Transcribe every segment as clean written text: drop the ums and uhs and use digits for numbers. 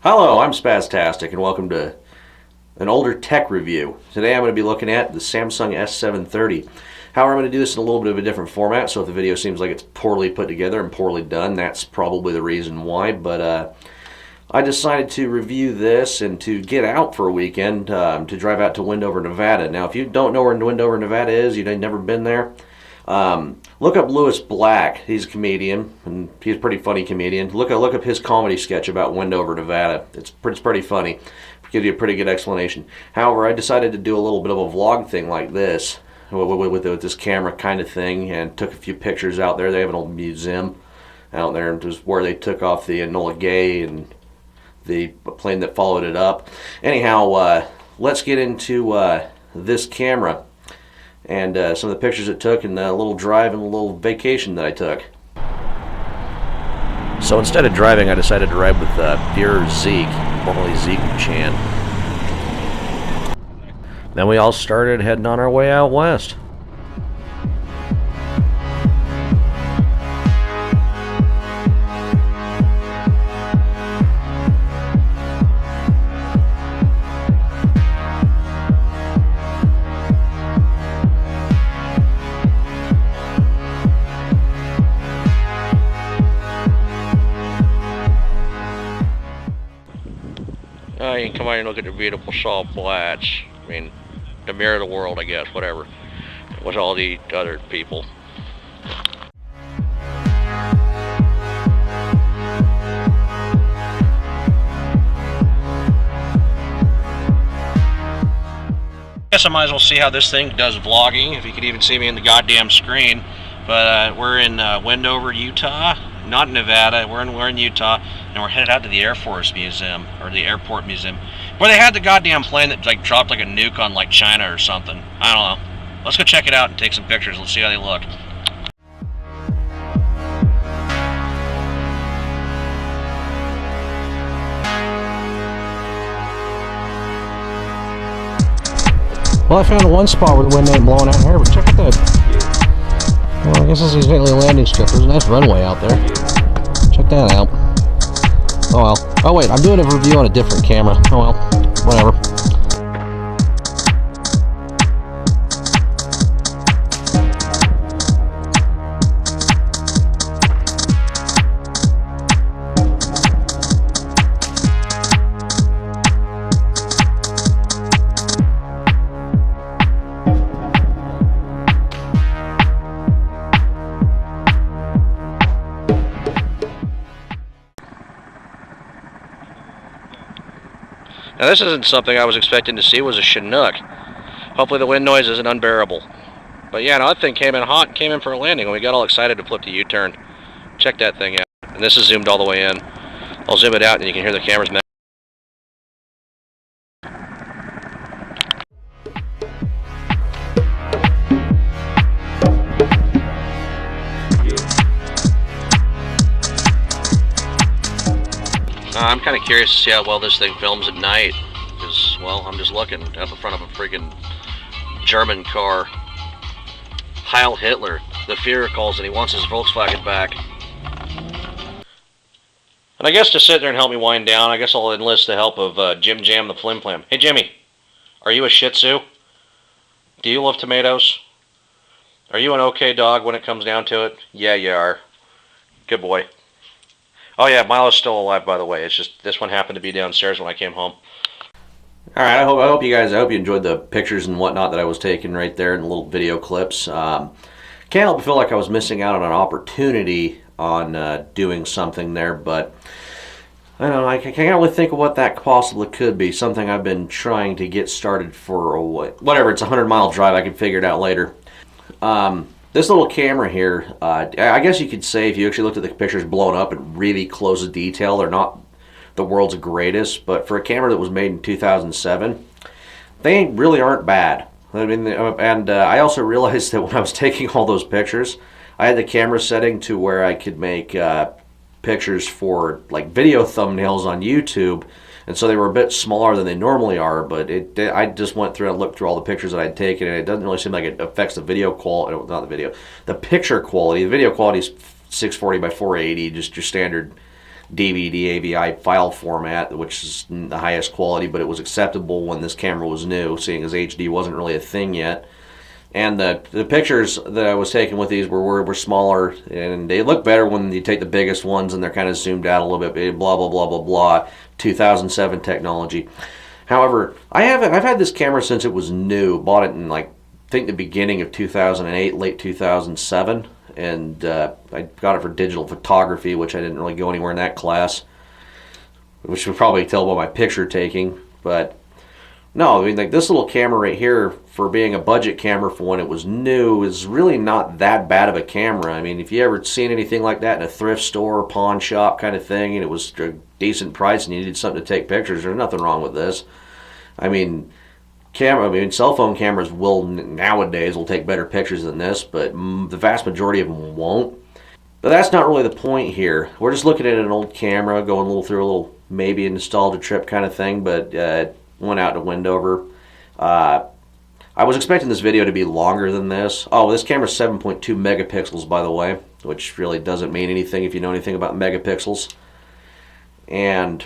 Hello, I'm Spaztastic, and welcome to an older tech review. Today I'm going to be looking at the Samsung S730. However, I'm going to do this in a little bit of a different format, so if the video seems like it's poorly put together and poorly done, that's probably the reason why. But I decided to review this and to get out for a weekend to drive out to Wendover, Nevada. Now, if you don't know where Wendover, Nevada is, you've never been there, look up Lewis Black. He's a comedian, and he's a pretty funny comedian. Look up his comedy sketch about Wendover, Nevada. It's pretty funny. Gives you a pretty good explanation. However, I decided to do a little bit of a vlog thing like this, with this camera kind of thing, and took a few pictures out there. They have an old museum out there, just where they took off the Enola Gay and the plane that followed it up. Anyhow, let's get into this camera and some of the pictures it took, and a little drive and a little vacation that I took. So instead of driving, I decided to ride with dear Zeke, formerly Zeke Chan. Then we all started heading on our way out west. You can come out and look at the beautiful salt flats. I mean, the mirror of the world, I guess, whatever, with all the other people. I guess I might as well see how this thing does vlogging, if you could even see me in the goddamn screen. But we're in Wendover, Utah. Not Nevada. We're in Utah, and we're headed out to the Air Force Museum, or the Airport Museum, where they had the goddamn plane that like dropped like a nuke on like China or something. I don't know. Let's go check it out and take some pictures. Let's see how they look. Well, I found one spot where the wind ain't blowing out here, but check out that. Well, I guess this is mainly a landing strip. There's a nice runway out there. Check that out. Oh well. Oh wait, I'm doing a review on a different camera. Oh well. Whatever. Now this isn't something I was expecting to see. It was a Chinook. Hopefully the wind noise isn't unbearable. But yeah, no, that thing came in hot and came in for a landing, and we got all excited to flip the U-turn. Check that thing out. And this is zoomed all the way in. I'll zoom it out and you can hear the camera's mouth. I'm kind of curious to see how well this thing films at night, because, well, I'm just looking up in front of a freaking German car. Heil Hitler. The Führer calls and he wants his Volkswagen back. And I guess to sit there and help me wind down, I guess I'll enlist the help of Jim Jam the Flim Flam. Hey Jimmy, are you a Shih Tzu? Do you love tomatoes? Are you an okay dog when it comes down to it? Yeah, you are. Good boy. Oh yeah, Milo's still alive, by the way. It's just this one happened to be downstairs when I came home. All right, I hope you enjoyed the pictures and whatnot that I was taking right there, and the little video clips. Can't help but feel like I was missing out on an opportunity on doing something there, but I don't know. I can't really think of what that possibly could be. Something I've been trying to get started for whatever. It's a 100-mile drive. I can figure it out later. This little camera here, I guess you could say, if you actually looked at the pictures blown up in really close detail, they're not the world's greatest, but for a camera that was made in 2007, they really aren't bad. I mean, and I also realized that when I was taking all those pictures, I had the camera setting to where I could make pictures for like video thumbnails on YouTube, and so they were a bit smaller than they normally are, but I just went through and looked through all the pictures that I'd taken, and it doesn't really seem like it affects the video quality, not the video, the picture quality. The video quality is 640 by 480, just your standard DVD AVI file format, which is the highest quality, but it was acceptable when this camera was new, seeing as HD wasn't really a thing yet. And the pictures that I was taking with these were smaller, and they look better when you take the biggest ones and they're kind of zoomed out a little bit. Blah blah blah blah blah. 2007 technology. However, I've had this camera since it was new. Bought it in like I think the beginning of 2008, late 2007, and I got it for digital photography, which I didn't really go anywhere in that class, which would probably tell by my picture taking, but. No, I mean, like this little camera right here, for being a budget camera for when it was new, is really not that bad of a camera. I mean, if you ever seen anything like that in a thrift store, pawn shop kind of thing, and it was a decent price and you needed something to take pictures, there's nothing wrong with this. I mean, cell phone cameras nowadays will take better pictures than this, but the vast majority of them won't. But that's not really the point here. We're just looking at an old camera, going through a little maybe a nostalgia trip kind of thing, but went out to Wendover. I was expecting this video to be longer than this. Oh, this camera's 7.2 megapixels, by the way, which really doesn't mean anything if you know anything about megapixels. And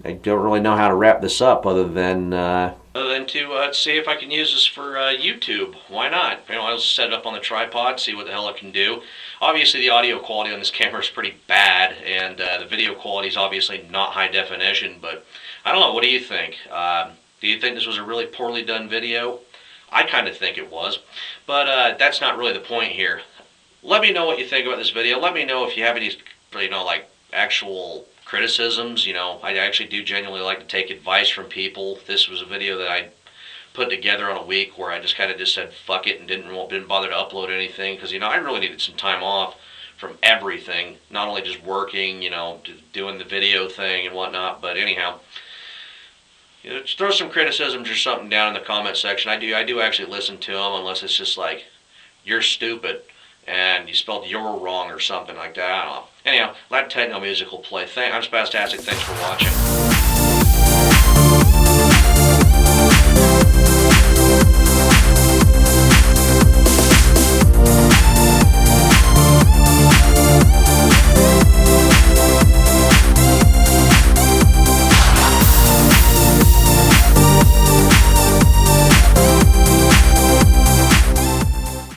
I don't really know how to wrap this up other than to see if I can use this for YouTube. Why not? I'll set it up on the tripod, see what the hell it can do. Obviously, the audio quality on this camera is pretty bad, and the video quality is obviously not high definition, but I don't know. What do you think? Do you think this was a really poorly done video? I kind of think it was, but that's not really the point here. Let me know what you think about this video. Let me know if you have any, like actual criticisms. I actually do genuinely like to take advice from people. This was a video that I put together on a week where I just kind of said fuck it and didn't bother to upload anything because I really needed some time off from everything, not only just working, doing the video thing and whatnot, but anyhow. Just throw some criticisms or something down in the comment section. I do actually listen to them, unless it's just like, you're stupid and you spelled "you're" wrong or something like that. I don't know. Anyhow, let Techno Music will play. I'm Spastastic. Thanks for watching.